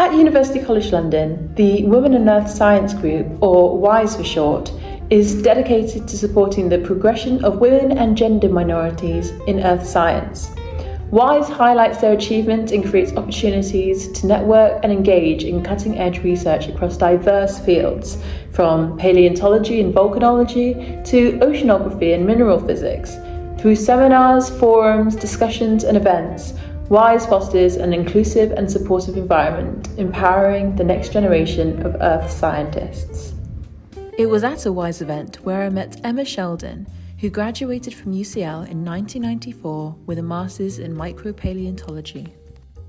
At University College London, the Women in Earth Science Group, or WISE for short, is dedicated to supporting the progression of women and gender minorities in earth science. WISE highlights their achievements and creates opportunities to network and engage in cutting-edge research across diverse fields, from paleontology and volcanology to oceanography and mineral physics. Through seminars, forums, discussions and events, WISE fosters an inclusive and supportive environment, empowering the next generation of earth scientists. It was at a WISE event where I met Emma Sheldon, who graduated from UCL in 1994 with a master's in micropaleontology.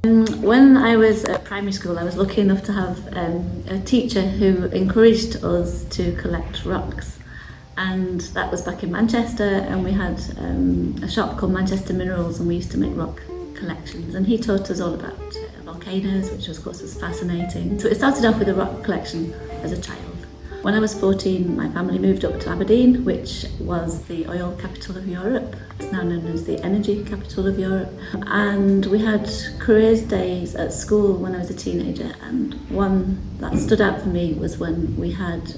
When I was at primary school, I was lucky enough to have a teacher who encouraged us to collect rocks. And that was back in Manchester, and we had a shop called Manchester Minerals, and we used to make rock collections, and he taught us all about volcanoes, which of course was fascinating. So it started off with a rock collection as a child. When I was 14, my family moved up to Aberdeen, which was the oil capital of Europe. It's now known as the energy capital of Europe. And we had careers days at school when I was a teenager, and one that stood out for me was when we had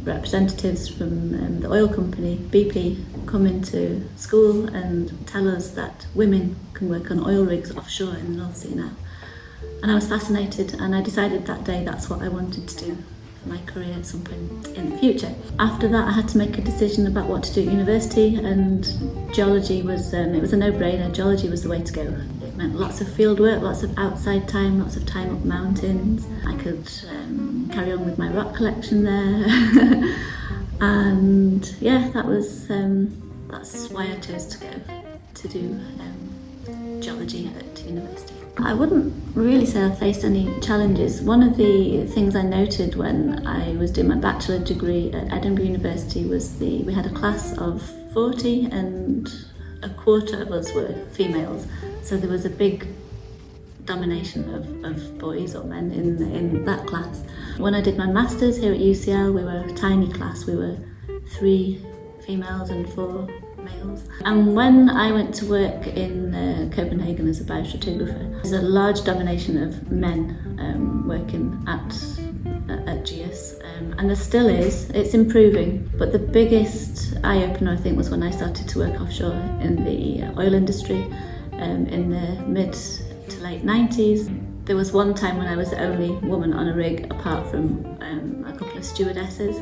representatives from the oil company, BP, come into school and tell us that women can work on oil rigs offshore in the North Sea now. And I was fascinated, and I decided that day that's what I wanted to do for my career at some point in the future. After that, I had to make a decision about what to do at university, and geology was, it was a no-brainer. Geology was the way to go. It meant lots of field work, lots of outside time, lots of time up mountains. I could carry on with my rock collection there. And yeah, that's why I chose to go to do geology at university. I wouldn't really say I faced any challenges. One of the things I noted when I was doing my bachelor degree at Edinburgh University was we had a class of 40 and a quarter of us were females. So there was a big domination of boys or men in that class. When I did my masters here at UCL, we were a tiny class. We were 3 females and 4 males. And when I went to work in Copenhagen as a biostratigrapher, there's a large domination of men working at GEOS, and there still is. It's improving, but the biggest eye-opener I think was when I started to work offshore in the oil industry in the mid to late 90s. There was one time when I was the only woman on a rig apart from a couple of stewardesses,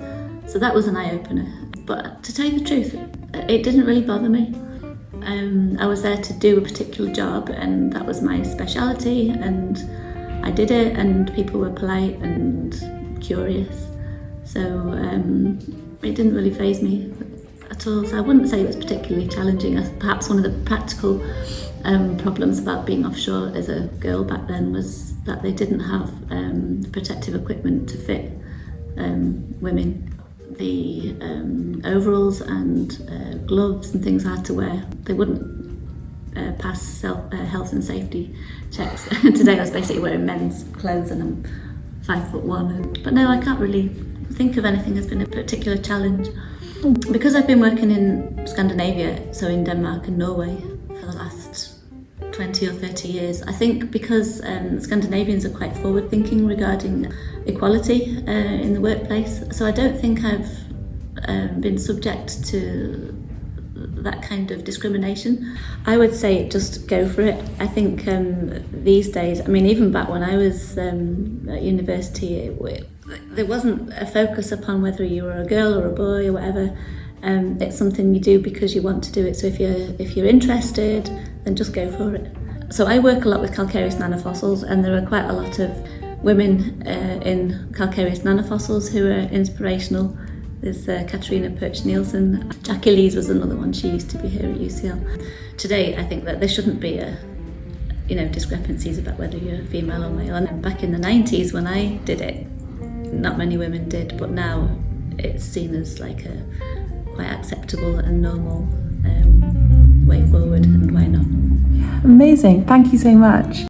so that was an eye-opener. But to tell you the truth, it didn't really bother me. I was there to do a particular job, and that was my speciality, and I did it, and people were polite and curious. So it didn't really faze me at all. So I wouldn't say it was particularly challenging. Perhaps one of the practical problems about being offshore as a girl back then was that they didn't have protective equipment to fit women. The overalls and gloves and things I had to wear, they wouldn't pass health and safety checks. Today I was basically wearing men's clothes, and I'm 5'1". But no, I can't really think of anything that's been a particular challenge. Because I've been working in Scandinavia, so in Denmark and Norway, for the last 20 or 30 years, I think because Scandinavians are quite forward-thinking regarding equality in the workplace, so I don't think I've been subject to that kind of discrimination. I would say just go for it. I think these days, I mean, even back when I was at university, there wasn't a focus upon whether you were a girl or a boy or whatever. It's something you do because you want to do it. So if you're interested, then just go for it. So I work a lot with calcareous nanofossils, and there are quite a lot of women in calcareous nanofossils who are inspirational. There's Katarina Perch-Nielsen. Jackie Lees was another one. She used to be here at UCL. Today, I think that there shouldn't be discrepancies about whether you're female or male. And back in the 90s when I did it, not many women did, but now it's seen as like a quite acceptable and normal way forward, and why not? Amazing, thank you so much.